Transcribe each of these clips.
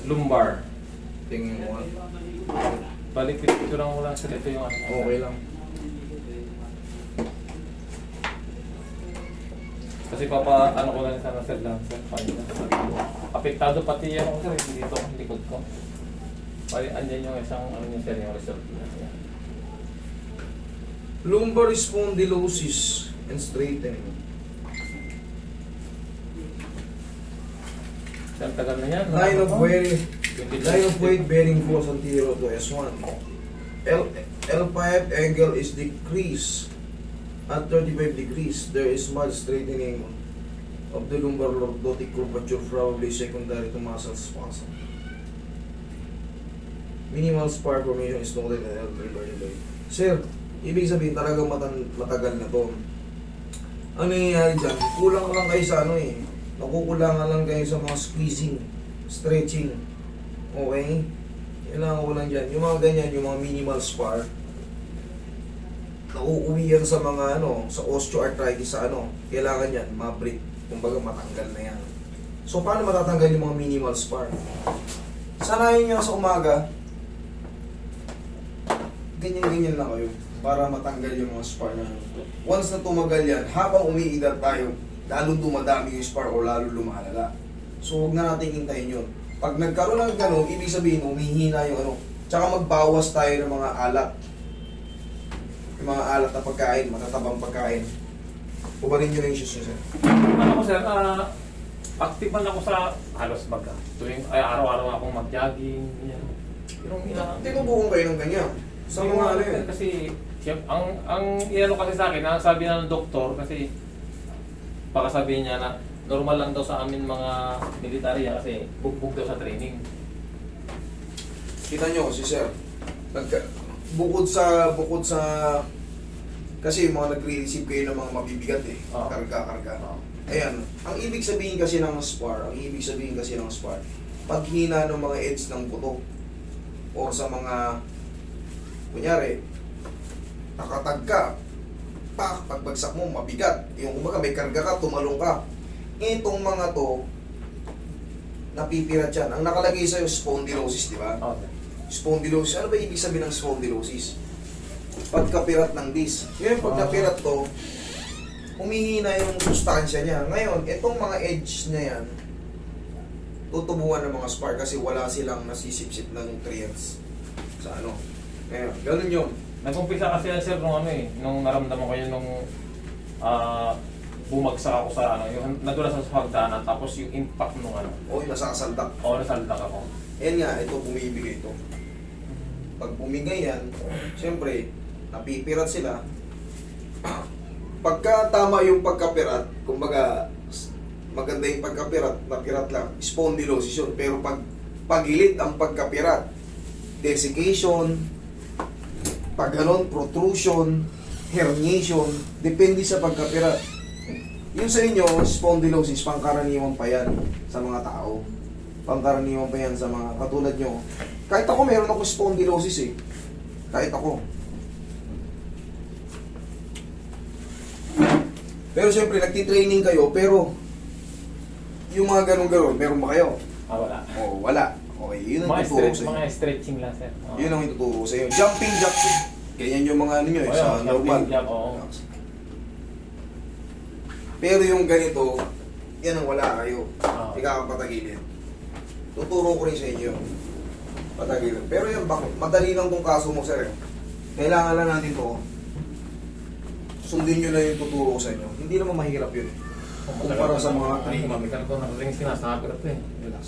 lumbar. Tingin mo. Balik picture lang mo lang sir. Ito yung ano. Okay lang. Kasi ano ko lang sana sir lang sir. Apektado pati yan ako sir. Dito, likod ko. Pari andyan yung isang ano niya sir, yung result niya. Lumbar spondylosis and straightening. Sir, tagal na yan. Line of weight bearing force anterior to S1. L5 angle is decreased at 35 degrees. There is mild straightening of the lumbar lordotic curvature, probably secondary to muscle spasm. Minimal spar formation is noted in L3 vertebrae. Sir, ibig sabihin talagang matagal na to. Ano nangyayari dyan? Kulang lang kayo sa ano eh. Nakukulangan lang kayo sa mga squeezing, stretching. Okay? Kailangan ko lang dyan. Yung mga ganyan, yung mga minimal spar, nauuwi yan sa mga ano, sa osteoarthritis, sa ano. Kailangan yan, mabrit. Kumbaga matanggal na yan. So, paano matatanggal yung mga minimal spar? Sanayin nyo sa umaga, ganyan-ganyan lang kayo para matanggal yung mga spar na. Once na tumagal yan, habang umiidad tayo, lalo dumadami yung spar o lalo lumalala. So, huwag na natin hintayin yun. Pag nagkaroon ng gano'n, ibig sabihin, humihina yung ano. Tsaka magbawas tayo ng mga alat. Yung mga alat na pagkain, matatabang pagkain. Ubarin nyo na yung shoes nyo, sir. Ano ko sir, active man ako sa halos baga. Tuwing araw-araw akong mag-jogging. Yan. Pero Tinubukong kayo ng ganyan. Sa mga ano yun. Kasi, ang inano kasi sa akin, ang sabi na ng doktor, kasi baka sabihin niya na normal lang daw sa amin mga militarya kasi bugbog daw sa training. Kita nyo si sir, bukod sa kasi yung mga nagre-receive kayo ng mga mabibigat eh, Oo. karga. Oo. Ayan, ang ibig sabihin kasi ng spar, paghina ng mga edge ng buto o sa mga, kunyari, nakatag ka, pagbagsak mo, mabigat. Yung kumbaga may karga ka, tumalong ka. Itong mga to, napipirat yan. Ang nakalagay sa'yo, spondylosis, di ba? Okay. Spondylosis. Ano ba ibig sabihin ng spondylosis? Pagkapirat ng disc. Ngayon, pag napirat to, humihina yung sustansya niya. Ngayon, itong mga edge niya yan, tutubuhan ng mga spar kasi wala silang nasisipsip na nutrients sa ano. Ngayon, ganun yun. Nag-umpisa kasi sir nung ano eh, nung naramdaman ko yun nung bumagsak ako sa ano, yung nadulas ako sa hagdanan, tapos yung impact nung ano, Oy, nasasaldak. nasaldak ako. Yan nga, ito bumibigay ito. Pag bumigay yan, siyempre, napipirat sila. Pagka tama yung pagkapirat, kumbaga, maganda yung pagkapirat, napirat lang, spondylosis yun. Pero pag pagilid ang pagkapirat, desiccation, pag ganon, protrusion, herniation, depende sa pagkapirat. Yun sa inyo, spondylosis, pangkaraniwan pa yan sa mga tao. Pangkaraniwan pa yan sa mga katulad nyo. Kahit ako, meron ako spondylosis eh. Kahit ako. Pero siyempre, nagtitraining kayo, pero yung mga ganun-ganun, meron ba kayo? Wala. Oo, wala. Okay, yun ang tuturo sa inyo. Mga stretching lang sir. Yun ang ituturo sa inyo. Jumping jacks eh. Ganyan yung mga ano nyo eh, sa normal. Pero yung ganito, yan ang wala kayo. Ikakapatagilid. Tuturo ko rin sa inyo. Patagilid. Pero yung madali lang tong kaso mo, sir. Kailangan lang natin to. Sundin nyo na yung tuturo ko sa inyo. Hindi naman mahirap yun. Kumpara sa mga training. Mamikan ko na rin sinasabi ito eh. Relax.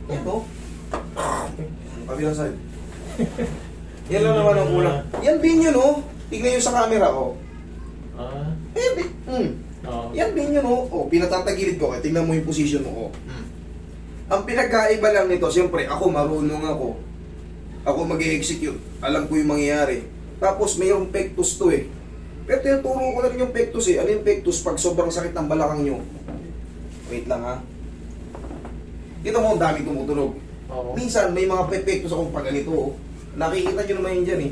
Ito? Kabilang side. Yan lang naman ang kulang. Yan bin yun, oh. Tignan nyo sa camera, oh. Yan bin yun, oh. Oh, pinatatagilid ko. Tignan mo yung position mo, oh. Ang pinagkaiba lang nito, siyempre, ako marunong ako. Ako mag-execute. Alam ko yung mangyayari. Tapos mayroong pectus to eh. Pero tinuturo ko na rin yung pectus eh. Ano yung pectus pag sobrang sakit ng balakang nyo? Wait lang ha. Dito mo ang dami tumutunog. Minsan may mga pectus akong pag ganito oh. Nakikita nyo naman yun dyan eh.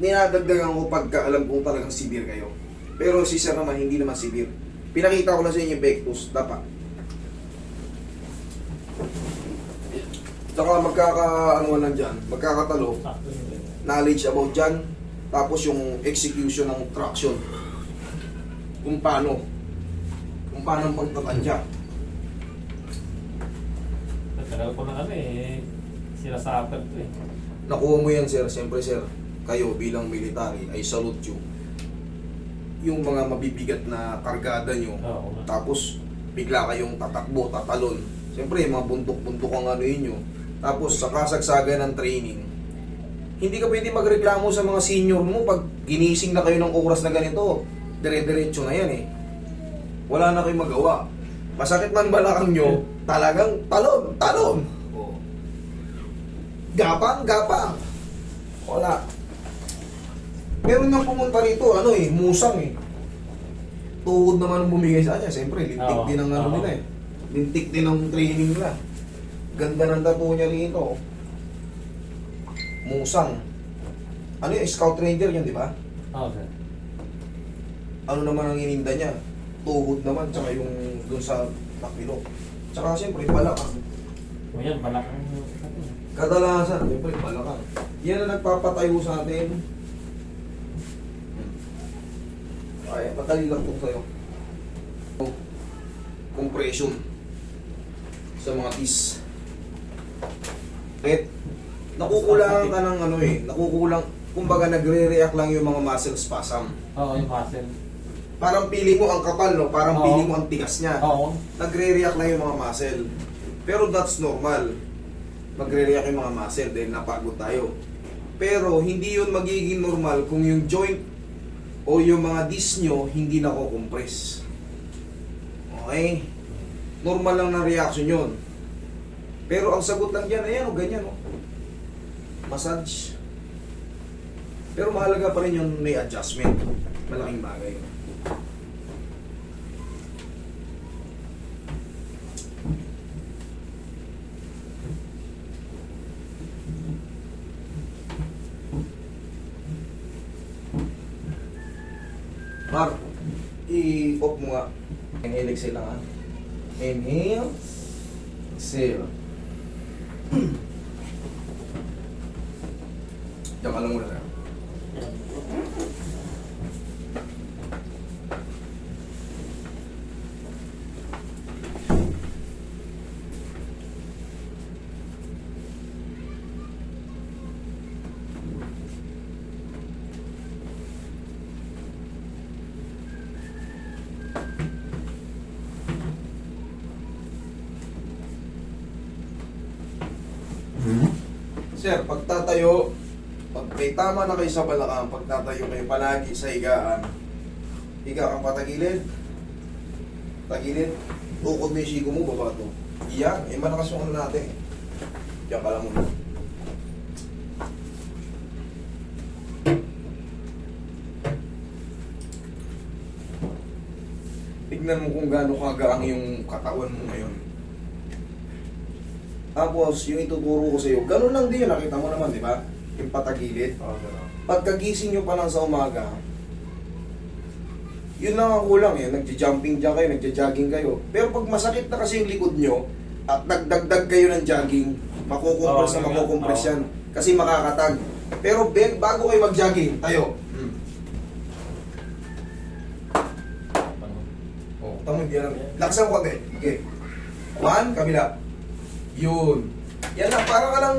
Ninadagdagan ko pagka alam kong talagang severe kayo. Pero si sir naman, hindi naman severe. Pinakita ko na sa inyo yung pectus. Dapat. Tsaka magkaka-ano lang dyan, magkakatalo, Sakto yun. knowledge about dyan, tapos yung execution ng traction. Kung paano ang pagtatadya. Tagal ko na sinasakal to eh. Nakuha mo yan, sir. Siyempre, sir, kayo bilang military, I salute you. Yung mga mabibigat na kargada nyo, Oo. tapos bigla kayong tatakbo, tatalon. Siyempre, mga buntok-buntok ang ano yun nyo. Tapos, sa kasagsagan ng training, hindi ka pwede magreklamo sa mga senior mo pag ginising na kayo ng oras na ganito. Dire-diretso na yan eh. Wala na kayong magawa. Masakit man balakang nyo, talagang talon, talon. Oh. Gapang, gapang. Wala. Meron nang pumunta rito, musang eh. Tuhod naman ang bumigay sa kanya. Siyempre, lintik Oo, din ang ano oo. nila eh. Lintik din ang training nila. Ganda ng tattoo niya rito. Musang. Ano yung scout ranger yan, di ba? Oo, sir. Ano naman ang ininda niya? Tuhod naman, tsaka yung dun sa takilo. Tsaka siyempre, balakang. O yan, balakang. Kadalasan, siyempre, balakang. Yan ang nagpapatayo sa atin. Ay, patali lang po sa'yo. Compression sa mga tis. Nakukulangan ka ng nakukulang, kumbaga nagre-react lang yung mga muscle spasm. Oo, yung muscle. Parang feeling mo ang kapal, no? Parang Oo. feeling mo ang tigas niya. Oo. Nagre-react lang yung mga muscle. Pero that's normal. Magre-react yung mga muscle dahil napagod tayo. Pero hindi yun magiging normal kung yung joint o yung mga disc nyo hindi nako-compress. Okay? Normal lang na reaction yun. Pero ang sagot lang dyan, ayan o, ganyan o. Massage. Pero mahalaga pa rin yung may adjustment. Malaking bagay yun. Mark, i-off mo nga. Inhale, exhale lang ha. Inhale. Exhale. Diyan ka lang muna sir. Sir, pagtatayo, pag may tama na kayo sa balakang, pagtatayo kayo palagi sa higaan, higa kang patagilid, tagilid, tukod mo yung siko mo, baba to. Iyan, malakas yung ano natin. Diyan ka lang muna. Tignan mo kung gaano kagaang yung katawan mo ngayon. Tapos, yung ituturo ko sa iyo, ganun lang din yun, nakita mo naman, di ba? Yung patagilid. Oo, gano'n. Pagkagising nyo pa lang sa umaga, yun lang ang kulang eh. Nagja-jumping jack kayo, nagja-jogging kayo. Pero pag masakit na kasi yung likod nyo, at nagdagdag kayo ng jogging, makukompress na makukompress yan. Kasi makakatag. Pero bago kayo mag-jogging, tayo. Oh, tamo yan. Laksan ko konti. Okay. 1, kabila. Yun. Yan lang, parang ka lang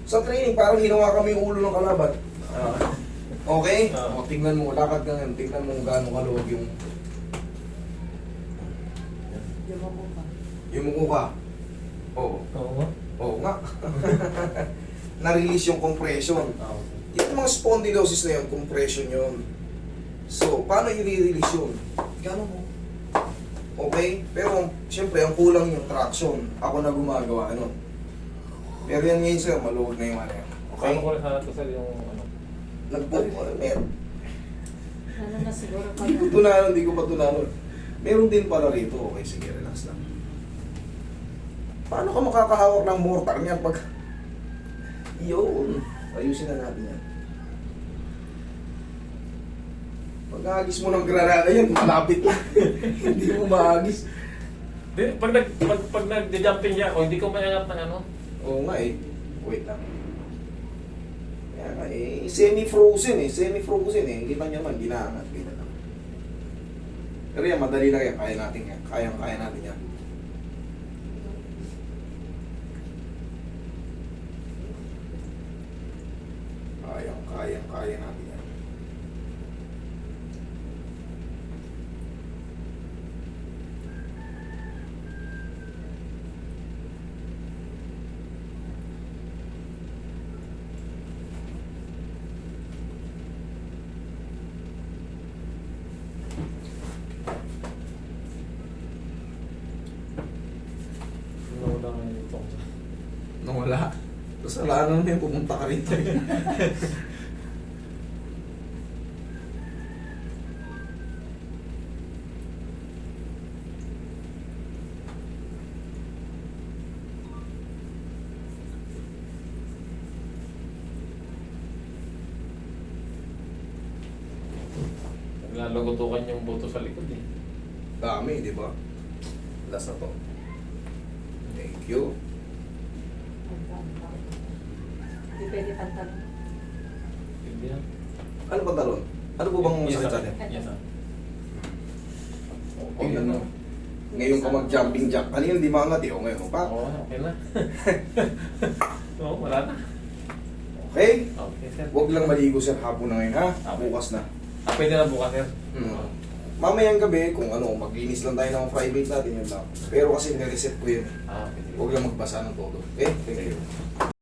sa training, parang ginawa kami yung ulo ng kalaban. Okay? O, tingnan mo, lakad ka ngayon, tingnan mo kung gaano kaluwag yung... Yung muko ka. Oo. Oo. Oo nga. Na-release yung compression. Oo. Yung mga spondylosis na yun, compression yun. So, paano i-release yun? Gano'n mo? Okay? Pero, siyempre, ang kulang yung traction. Ako na gumagawa nun. Pero yan ngayon, sir, maluwag na yung ano yan. Okay? Paano ko rin sana ito sir yung ano? Ano na siguro pag Tunanon, hindi ko pa tunanon. Meron din pala rito. Okay, sige, relax lang. Paano ka makakahawak ng mortar niyan pag... Yun. Ayusin na natin yan. Pag-agis mo ng granada yan, malapit lang. Hindi mo maagis. Pag nag-jumping niya ako, hindi ko mayangat ng ano. Oo nga eh. Wait lang. Kaya nga eh, semi-frozen eh. Semi-frozen eh. Kita nyo naman, ginaangat. Kita lang. Pero yan, madali lang yan. Kaya natin yan. Kaya natin yan. Kaya natin yan. Nawala nga yung ito. Nawala. Tapos alaan naman yung pumunta ka rito. Naglalagotokan yung buto sa likod eh. Dami, di ba? Last na to. Thank you. Hindi pwede pantalon. Hindi yan. Ano ba talon? Ano po bang masakit sa atin? Yes, ah. Tingnan mo. Ngayon ka mag-jumping jack. Kanina di maangat eh. O ngayon pa. Oo, okay na. Oo, wala na. Okay? Okay, sir. Huwag lang maligo sir hapon na ngayon ha. Bukas na. Pwede na bukas, sir. Mamayang gabi, kung ano, maglinis lang tayo ng private natin yun lang. Pero kasi nireset ko yun. Pwede. Huwag lang magbasa ng todo. Okay? Thank you.